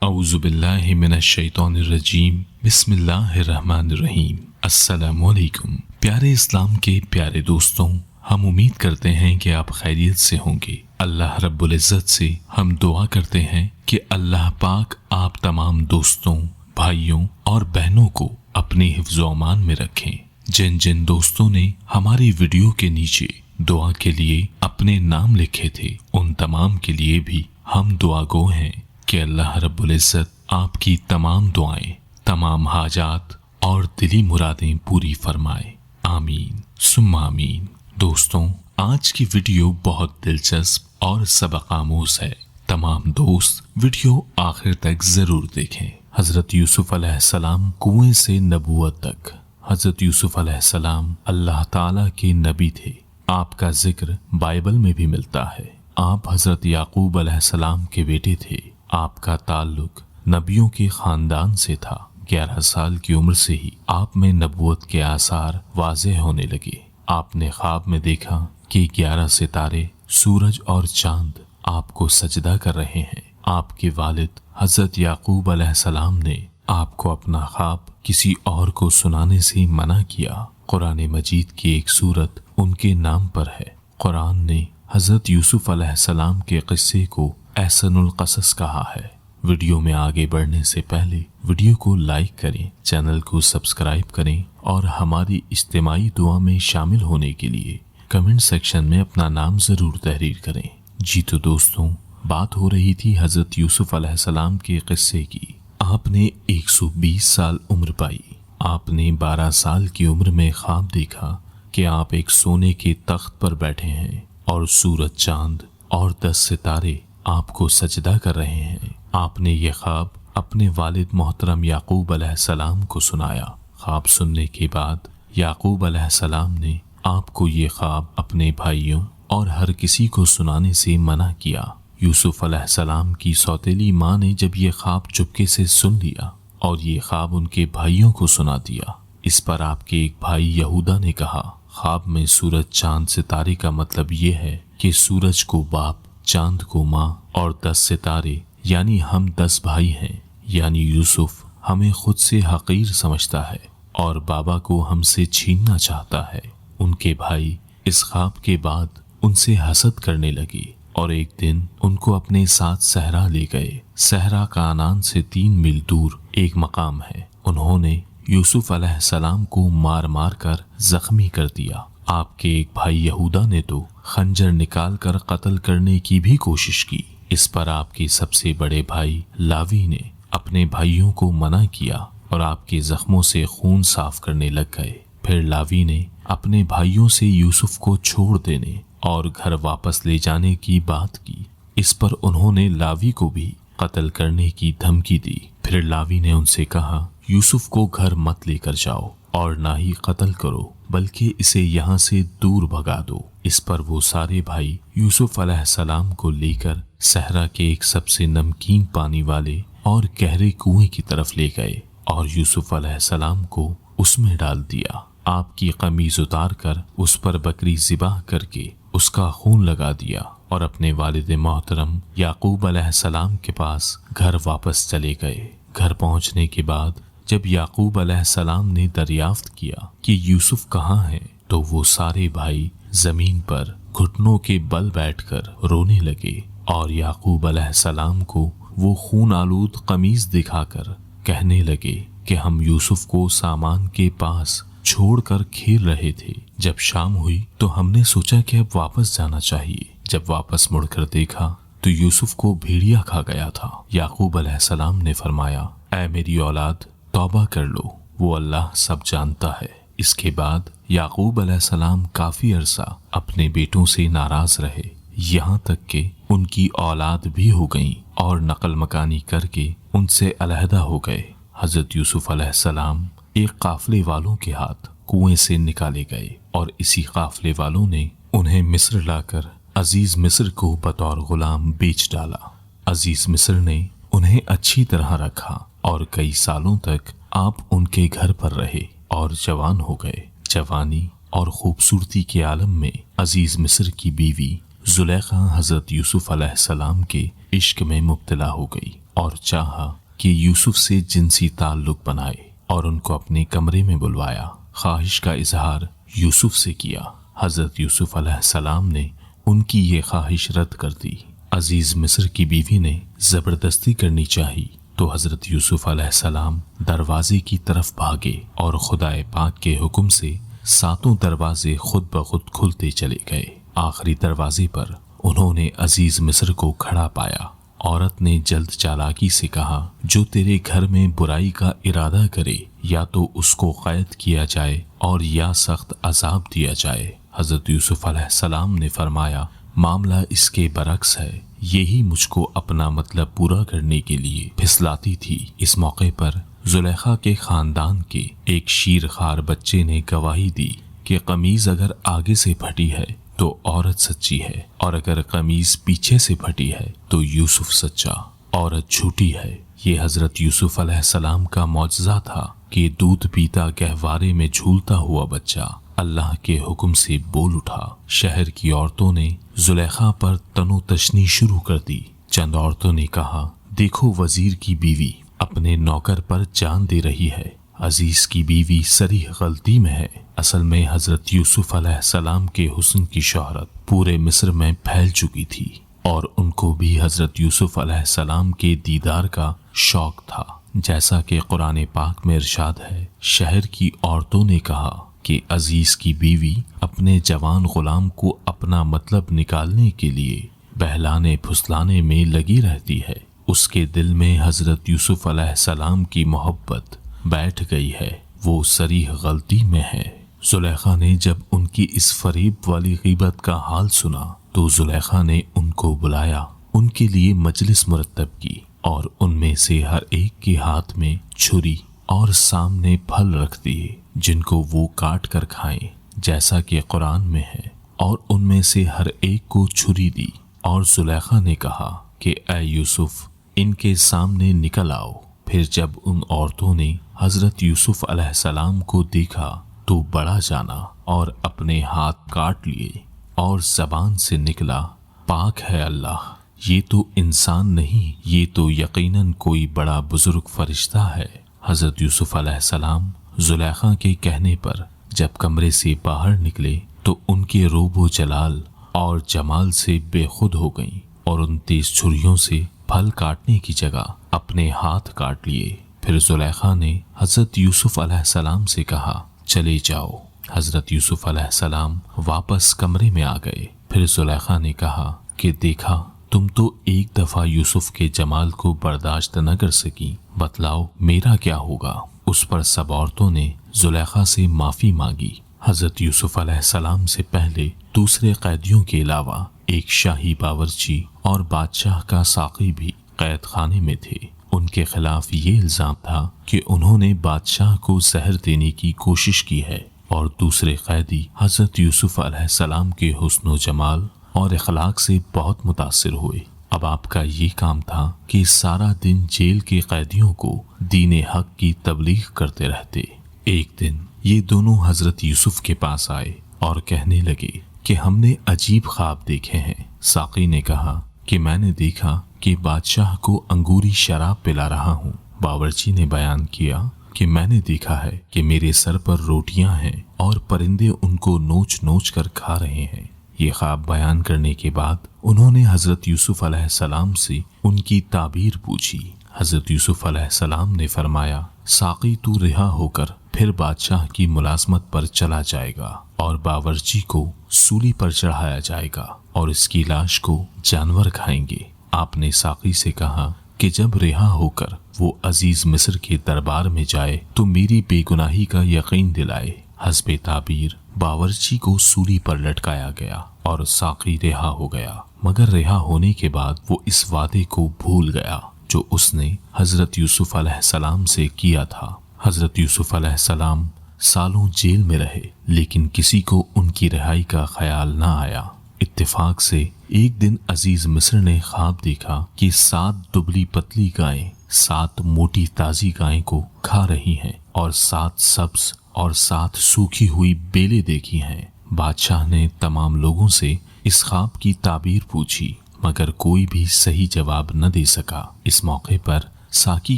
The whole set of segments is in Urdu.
اعوذ باللہ من الشیطان الرجیم بسم اللہ الرحمن الرحیم۔ السلام علیکم پیارے اسلام کے پیارے دوستوں، ہم امید کرتے ہیں کہ آپ خیریت سے ہوں گے۔ اللہ رب العزت سے ہم دعا کرتے ہیں کہ اللہ پاک آپ تمام دوستوں، بھائیوں اور بہنوں کو اپنے حفظ و امان میں رکھیں۔ جن جن دوستوں نے ہماری ویڈیو کے نیچے دعا کے لیے اپنے نام لکھے تھے، ان تمام کے لیے بھی ہم دعا گو ہیں کہ اللہ رب العزت آپ کی تمام دعائیں، تمام حاجات اور دلی مرادیں پوری فرمائے۔ آمین ثم آمین۔ دوستوں، آج کی ویڈیو بہت دلچسپ اور سبق آموز ہے۔ تمام دوست ویڈیو آخر تک ضرور دیکھیں۔ حضرت یوسف علیہ السلام کنویں سے نبوت تک۔ حضرت یوسف علیہ السلام اللہ تعالیٰ کے نبی تھے۔ آپ کا ذکر بائبل میں بھی ملتا ہے۔ آپ حضرت یعقوب علیہ السلام کے بیٹے تھے۔ آپ کا تعلق نبیوں کے خاندان سے تھا۔ 11 سال کی عمر سے ہی آپ میں نبوت کے آثار واضح ہونے لگے۔ آپ نے خواب میں دیکھا کہ 11 ستارے، سورج اور چاند آپ کو سجدہ کر رہے ہیں۔ آپ کے والد حضرت یعقوب علیہ السلام نے آپ کو اپنا خواب کسی اور کو سنانے سے منع کیا۔ قرآن مجید کی ایک سورت ان کے نام پر ہے۔ قرآن نے حضرت یوسف علیہ السلام کے قصے کو احسن القصص کہا ہے۔ ویڈیو میں آگے بڑھنے سے پہلے ویڈیو کو لائک کریں، چینل کو سبسکرائب کریں اور ہماری اجتماعی دعا میں شامل ہونے کے لیے کمنٹ سیکشن میں اپنا نام ضرور تحریر کریں۔ جی تو دوستوں، بات ہو رہی تھی حضرت یوسف علیہ السلام کے قصے کی۔ آپ نے 120 سال عمر پائی۔ آپ نے 12 سال کی عمر میں خواب دیکھا کہ آپ ایک سونے کے تخت پر بیٹھے ہیں اور سورج، چاند اور 10 ستارے آپ کو سجدہ کر رہے ہیں۔ آپ نے یہ خواب اپنے والد محترم یعقوب علیہ السلام کو سنایا۔ خواب سننے کے بعد یعقوب علیہ السلام نے آپ کو یہ خواب اپنے بھائیوں اور ہر کسی کو سنانے سے منع کیا۔ یوسف علیہ السلام کی سوتیلی ماں نے جب یہ خواب چپکے سے سن لیا اور یہ خواب ان کے بھائیوں کو سنا دیا۔ اس پر آپ کے ایک بھائی یہودا نے کہا، خواب میں سورج، چاند، ستارے کا مطلب یہ ہے کہ سورج کو باپ، چاند کو ماں اور 10 ستارے یعنی ہم 10 بھائی ہیں، یعنی یوسف ہمیں خود سے حقیر سمجھتا ہے اور بابا کو ہم سے چھیننا چاہتا ہے۔ ان کے بھائی اس خواب کے بعد ان سے حسد کرنے لگے اور ایک دن ان کو اپنے ساتھ صحرا لے گئے۔ صحرا کانان سے 3 میل دور ایک مقام ہے۔ انہوں نے یوسف علیہ السلام کو مار مار کر زخمی کر دیا۔ آپ کے ایک بھائی یہودا نے تو خنجر نکال کر قتل کرنے کی بھی کوشش کی۔ اس پر آپ کے سب سے بڑے بھائی لاوی نے اپنے بھائیوں کو منع کیا اور آپ کے زخموں سے خون صاف کرنے لگ گئے۔ پھر لاوی نے اپنے بھائیوں سے یوسف کو چھوڑ دینے اور گھر واپس لے جانے کی بات کی۔ اس پر انہوں نے لاوی کو بھی قتل کرنے کی دھمکی دی۔ پھر لاوی نے ان سے کہا، یوسف کو گھر مت لے کر جاؤ اور نہ ہی قتل کرو، بلکہ اسے یہاں سے دور بھگا دو۔ اس پر وہ سارے بھائی یوسف علیہ السلام کو لے کر صحرا کے ایک سب سے نمکین پانی والے اور گہرے کنویں کی طرف لے گئے اور یوسف علیہ السلام کو اس میں ڈال دیا۔ آپ کی قمیض اتار کر اس پر بکری ذبح کر کے اس کا خون لگا دیا اور اپنے والد محترم یعقوب علیہ السلام کے پاس گھر واپس چلے گئے۔ گھر پہنچنے کے بعد جب یعقوب علیہ السلام نے دریافت کیا کہ یوسف کہاں ہے تو وہ سارے بھائی زمین پر گھٹنوں کے بل بیٹھ کر رونے لگے اور یعقوب علیہ السلام کو وہ خون آلود قمیض دکھا کر کہنے لگے کہ ہم یوسف کو سامان کے پاس چھوڑ کر کھیل رہے تھے۔ جب شام ہوئی تو ہم نے سوچا کہ اب واپس جانا چاہیے۔ جب واپس مڑ کر دیکھا تو یوسف کو بھیڑیا کھا گیا تھا۔ یعقوب علیہ السلام نے فرمایا، اے میری اولاد، توبہ کر لو، وہ اللہ سب جانتا ہے۔ اس کے بعد یعقوب علیہ السلام کافی عرصہ اپنے بیٹوں سے ناراض رہے، یہاں تک کہ ان کی اولاد بھی ہو گئیں اور نقل مکانی کر کے ان سے علیحدہ ہو گئے۔ حضرت یوسف علیہ السلام ایک قافلے والوں کے ہاتھ کنویں سے نکالے گئے اور اسی قافلے والوں نے انہیں مصر لا کر عزیز مصر کو بطور غلام بیچ ڈالا۔ عزیز مصر نے انہیں اچھی طرح رکھا اور کئی سالوں تک آپ ان کے گھر پر رہے اور جوان ہو گئے۔ جوانی اور خوبصورتی کے عالم میں عزیز مصر کی بیوی زلیخا حضرت یوسف علیہ السلام کے عشق میں مبتلا ہو گئی اور چاہا کہ یوسف سے جنسی تعلق بنائے اور ان کو اپنے کمرے میں بلوایا۔ خواہش کا اظہار یوسف سے کیا۔ حضرت یوسف علیہ السلام نے ان کی یہ خواہش رد کر دی۔ عزیز مصر کی بیوی نے زبردستی کرنی چاہی تو حضرت یوسف علیہ السلام دروازے کی طرف بھاگے اور خدائے پاک کے حکم سے 7 دروازے خود بخود کھلتے چلے گئے۔ آخری دروازے پر انہوں نے عزیز مصر کو کھڑا پایا۔ عورت نے جلد چالاکی سے کہا، جو تیرے گھر میں برائی کا ارادہ کرے یا تو اس کو قید کیا جائے اور یا سخت عذاب دیا جائے۔ حضرت یوسف علیہ السلام نے فرمایا، معاملہ اس کے برعکس ہے، یہی مجھ کو اپنا مطلب پورا کرنے کے لیے پھسلاتی تھی۔ اس موقع پر زلیخا کے خاندان کے ایک شیرخوار بچے نے گواہی دی کہ قمیض اگر آگے سے پھٹی ہے تو عورت سچی ہے اور اگر قمیض پیچھے سے پھٹی ہے تو یوسف سچا، عورت جھوٹی ہے۔ یہ حضرت یوسف علیہ السلام کا معجزہ تھا کہ دودھ پیتا گہوارے میں جھولتا ہوا بچہ اللہ کے حکم سے بول اٹھا۔ شہر کی عورتوں نے زلیخا پر تنو تشنی شروع کر دی۔ چند عورتوں نے کہا، دیکھو وزیر کی بیوی اپنے نوکر پر جان دے رہی ہے، عزیز کی بیوی صریح غلطی میں ہے۔ اصل میں حضرت یوسف علیہ السلام کے حسن کی شہرت پورے مصر میں پھیل چکی تھی اور ان کو بھی حضرت یوسف علیہ السلام کے دیدار کا شوق تھا۔ جیسا کہ قرآن پاک میں ارشاد ہے، شہر کی عورتوں نے کہا کہ عزیز کی بیوی اپنے جوان غلام کو اپنا مطلب نکالنے کے لیے بہلانے پھسلانے میں لگی رہتی ہے، اس کے دل میں حضرت یوسف علیہ السلام کی محبت بیٹھ گئی ہے، وہ صریح غلطی میں ہے۔ زلیخا نے جب ان کی اس فریب والی غیبت کا حال سنا تو زلیخا نے ان کو بلایا، ان کے لیے مجلس مرتب کی اور ان میں سے ہر ایک کے ہاتھ میں چھری اور سامنے پھل رکھ دیے جن کو وہ کاٹ کر کھائیں جیسا کہ قرآن میں ہے، اور ان میں سے ہر ایک کو چھری دی اور زلیخا نے کہا کہ اے یوسف ان کے سامنے نکل آؤ۔ پھر جب ان عورتوں نے حضرت یوسف علیہ السلام کو دیکھا تو بڑا جانا اور اپنے ہاتھ کاٹ لیے اور زبان سے نکلا، پاک ہے اللہ، یہ تو انسان نہیں، یہ تو یقیناً کوئی بڑا بزرگ فرشتہ ہے۔ حضرت یوسف علیہ السلام زلیخا کے کہنے پر جب کمرے سے باہر نکلے تو ان کے روب و جلال اور جمال سے بے خود ہو گئیں اور ان تیز چھریوں سے پھل کاٹنے کی جگہ اپنے ہاتھ کاٹ لیے۔ پھر زلیخا نے حضرت یوسف علیہ السلام سے کہا، چلے جاؤ۔ حضرت یوسف علیہ السلام واپس کمرے میں آ گئے۔ پھر زلیخا نے کہا کہ دیکھا تم تو ایک دفعہ یوسف کے جمال کو برداشت نہ کر سکی، بتلاؤ میرا کیا ہوگا؟ اس پر سب عورتوں نے زلیخا سے معافی مانگی۔ حضرت یوسف علیہ السلام سے پہلے دوسرے قیدیوں کے علاوہ ایک شاہی باورچی اور بادشاہ کا ساقی بھی قید خانے میں تھے۔ ان کے خلاف یہ الزام تھا کہ انہوں نے بادشاہ کو زہر دینے کی کوشش کی ہے، اور دوسرے قیدی حضرت یوسف علیہ السلام کے حسن و جمال اور اخلاق سے بہت متاثر ہوئے۔ اب آپ کا یہ کام تھا کہ سارا دن جیل کے قیدیوں کو دین حق کی تبلیغ کرتے رہتے۔ ایک دن یہ دونوں حضرت یوسف کے پاس آئے اور کہنے لگے کہ ہم نے عجیب خواب دیکھے ہیں۔ ساقی نے کہا کہ میں نے دیکھا کہ بادشاہ کو انگوری شراب پلا رہا ہوں۔ باورچی نے بیان کیا کہ میں نے دیکھا ہے کہ میرے سر پر روٹیاں ہیں اور پرندے ان کو نوچ نوچ کر کھا رہے ہیں۔ یہ خواب بیان کرنے کے بعد انہوں نے حضرت یوسف علیہ السلام سے ان کی تعبیر پوچھی۔ حضرت یوسف علیہ السلام نے فرمایا، ساقی تو رہا ہو کر پھر بادشاہ کی ملازمت پر چلا جائے گا اور باورچی کو سولی پر چڑھایا جائے گا اور اس کی لاش کو جانور کھائیں گے۔ آپ نے ساقی سے کہا کہ جب رہا ہو کر وہ عزیز مصر کے دربار میں جائے تو میری بے گناہی کا یقین دلائے۔ حسب تعبیر باورچی کو سولی پر لٹکایا گیا اور ساقی رہا ہو گیا، مگر رہا ہونے کے بعد وہ اس وعدے کو بھول گیا جو اس نے حضرت یوسف علیہ السلام سے کیا تھا۔ حضرت یوسف علیہ السلام سالوں جیل میں رہے لیکن کسی کو ان کی رہائی کا خیال نہ آیا۔ اتفاق سے ایک دن عزیز مصر نے خواب دیکھا کہ 7 دبلی پتلی گائیں 7 موٹی تازی گائیں کو کھا رہی ہیں اور 7 سبز اور 7 سوکھی ہوئی بیلیں دیکھی ہیں۔ بادشاہ نے تمام لوگوں سے اس خواب کی تعبیر پوچھی مگر کوئی بھی صحیح جواب نہ دے سکا۔ اس موقع پر ساقی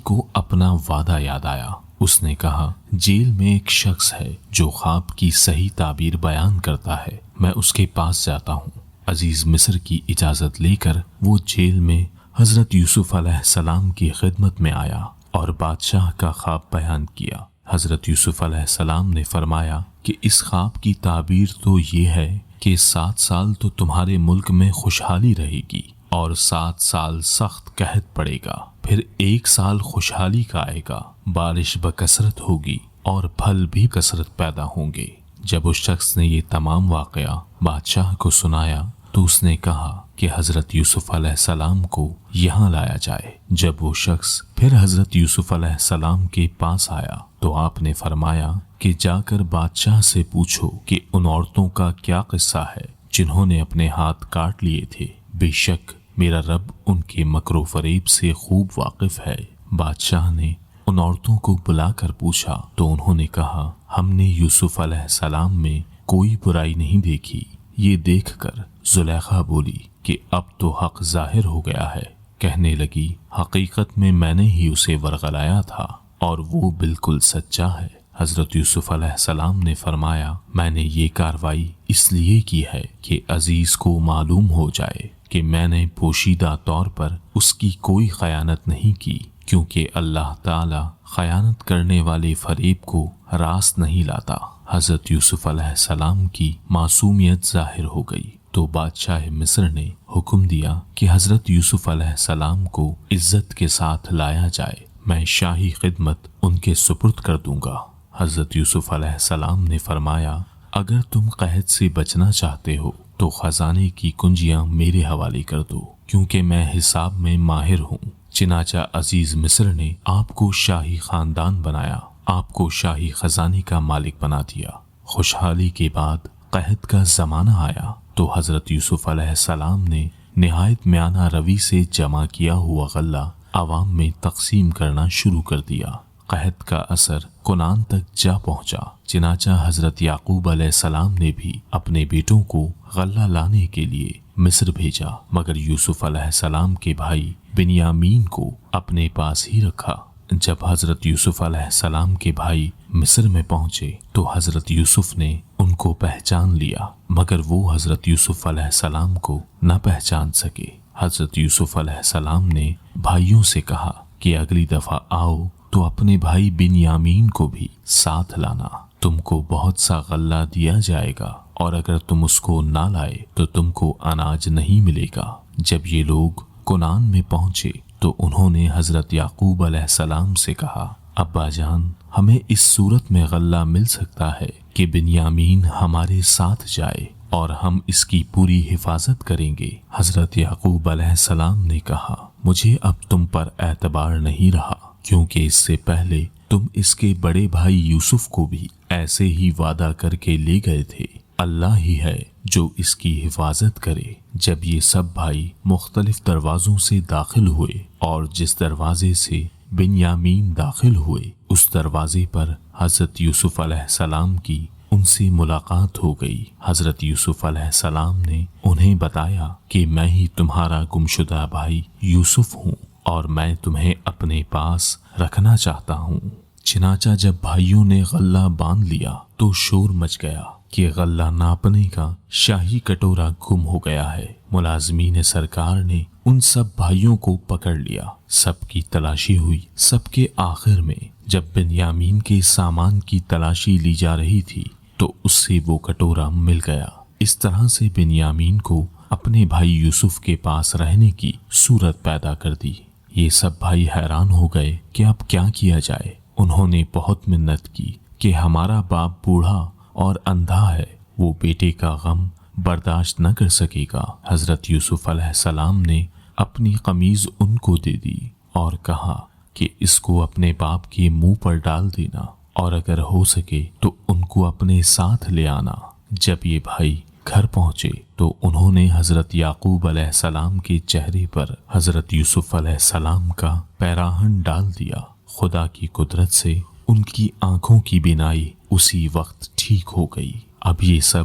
کو اپنا وعدہ یاد آیا۔ اس نے کہا جیل میں ایک شخص ہے جو خواب کی صحیح تعبیر بیان کرتا ہے، میں اس کے پاس جاتا ہوں۔ عزیز مصر کی اجازت لے کر وہ جیل میں حضرت یوسف علیہ السلام کی خدمت میں آیا اور بادشاہ کا خواب بیان کیا۔ حضرت یوسف علیہ السلام نے فرمایا کہ اس خواب کی تعبیر تو یہ ہے کہ 7 سال تو تمہارے ملک میں خوشحالی رہے گی اور 7 سال سخت قحط پڑے گا، پھر 1 سال خوشحالی کا آئے گا، بارش بکثرت ہوگی اور پھل بھی کثرت پیدا ہوں گے۔ جب اس شخص نے یہ تمام واقعہ بادشاہ کو سنایا تو اس نے کہا کہ حضرت یوسف علیہ السلام کو یہاں لایا جائے۔ جب وہ شخص پھر حضرت یوسف علیہ السلام کے پاس آیا تو آپ نے فرمایا کہ جا کر بادشاہ سے پوچھو کہ ان عورتوں کا کیا قصہ ہے جنہوں نے اپنے ہاتھ کاٹ لیے تھے، بے شک میرا رب ان کے مکر و فریب سے خوب واقف ہے۔ بادشاہ نے ان عورتوں کو بلا کر پوچھا تو انہوں نے کہا ہم نے یوسف علیہ السلام میں کوئی برائی نہیں دیکھی۔ یہ دیکھ کر زلیخا بولی کہ اب تو حق ظاہر ہو گیا ہے۔ کہنے لگی حقیقت میں نے ہی اسے ورغلایا تھا اور وہ بالکل سچا ہے۔ حضرت یوسف علیہ السلام نے فرمایا میں نے یہ کاروائی اس لیے کی ہے کہ عزیز کو معلوم ہو جائے کہ میں نے پوشیدہ طور پر اس کی کوئی خیانت نہیں کی، کیونکہ اللہ تعالی خیانت کرنے والے فریب کو راست نہیں لاتا۔ حضرت یوسف علیہ السلام کی معصومیت ظاہر ہو گئی تو بادشاہ مصر نے حکم دیا کہ حضرت یوسف علیہ السلام کو عزت کے ساتھ لایا جائے، میں شاہی خدمت ان کے سپرد کر دوں گا۔ حضرت یوسف علیہ السلام نے فرمایا اگر تم قحط سے بچنا چاہتے ہو تو خزانے کی کنجیاں میرے حوالے کر دو، کیونکہ میں حساب میں ماہر ہوں۔ چنانچہ عزیز مصر نے آپ کو شاہی خاندان بنایا، آپ کو شاہی خزانے کا مالک بنا دیا۔ خوشحالی کے بعد قحط کا زمانہ آیا تو حضرت یوسف علیہ السلام نے نہایت میانہ روی سے جمع کیا ہوا غلہ عوام میں تقسیم کرنا شروع کر دیا۔ قحط کا اثر کنعان تک جا پہنچا، چنانچہ حضرت یعقوب علیہ السلام نے بھی اپنے بیٹوں کو غلہ لانے کے لیے مصر بھیجا، مگر یوسف علیہ السلام کے بھائی بنیامین کو اپنے پاس ہی رکھا۔ جب حضرت یوسف علیہ السلام کے بھائی مصر میں پہنچے تو حضرت یوسف نے ان کو پہچان لیا، مگر وہ حضرت یوسف علیہ السلام کو نہ پہچان سکے۔ حضرت یوسف علیہ السلام نے بھائیوں سے کہا کہ اگلی دفعہ آؤ تو اپنے بھائی بنیامین کو بھی ساتھ لانا، تم کو بہت سا غلہ دیا جائے گا اور اگر تم اس کو نہ لائے تو تم کو اناج نہیں ملے گا۔ جب یہ لوگ کنعان میں پہنچے تو انہوں نے حضرت یعقوب علیہ السلام سے کہا ابا جان ہمیں اس صورت میں غلہ مل سکتا ہے کہ بنیامین ہمارے ساتھ جائے اور ہم اس کی پوری حفاظت کریں گے۔ حضرت یعقوب علیہ السلام نے کہا مجھے اب تم پر اعتبار نہیں رہا، کیونکہ اس سے پہلے تم اس کے بڑے بھائی یوسف کو بھی ایسے ہی وعدہ کر کے لے گئے تھے، اللہ ہی ہے جو اس کی حفاظت کرے۔ جب یہ سب بھائی مختلف دروازوں سے داخل ہوئے اور جس دروازے سے بنیامین داخل ہوئے اس دروازے پر حضرت یوسف علیہ السلام کی ان سے ملاقات ہو گئی۔ حضرت یوسف علیہ السلام نے انہیں بتایا کہ میں ہی تمہارا گمشدہ بھائی یوسف ہوں اور میں تمہیں اپنے پاس رکھنا چاہتا ہوں۔ چنانچہ جب بھائیوں نے غلہ باندھ لیا تو شور مچ گیا کہ غلہ ناپنے کا شاہی کٹورا گم ہو گیا ہے۔ ملازمین سرکار نے ان سب بھائیوں کو پکڑ لیا، سب کی تلاشی ہوئی۔ سب کے آخر میں جب بنیامین کے سامان کی تلاشی لی جا رہی تھی تو اس سے وہ کٹورا مل گیا۔ اس طرح سے بنیامین کو اپنے بھائی یوسف کے پاس رہنے کی صورت پیدا کر دی۔ یہ سب بھائی حیران ہو گئے کہ اب کیا کیا جائے۔ انہوں نے بہت منت کی کہ ہمارا باپ بوڑھا اور اندھا ہے، وہ بیٹے کا غم برداشت نہ کر سکے گا۔ حضرت یوسف علیہ السلام نے اپنی قمیض ان کو دے دی اور کہا کہ اس کو اپنے باپ کے منہ پر ڈال دینا اور اگر ہو سکے تو ان کو اپنے ساتھ لے آنا۔ جب یہ بھائی گھر پہنچے تو انہوں نے حضرت یعقوب علیہ السلام کے چہرے پر حضرت یوسف علیہ السلام کا پیراہن ڈال دیا۔ خدا کی قدرت سے ان کی آنکھوں کی بینائی اسی وقت ٹھیک ہو گئی۔ اب یہ سب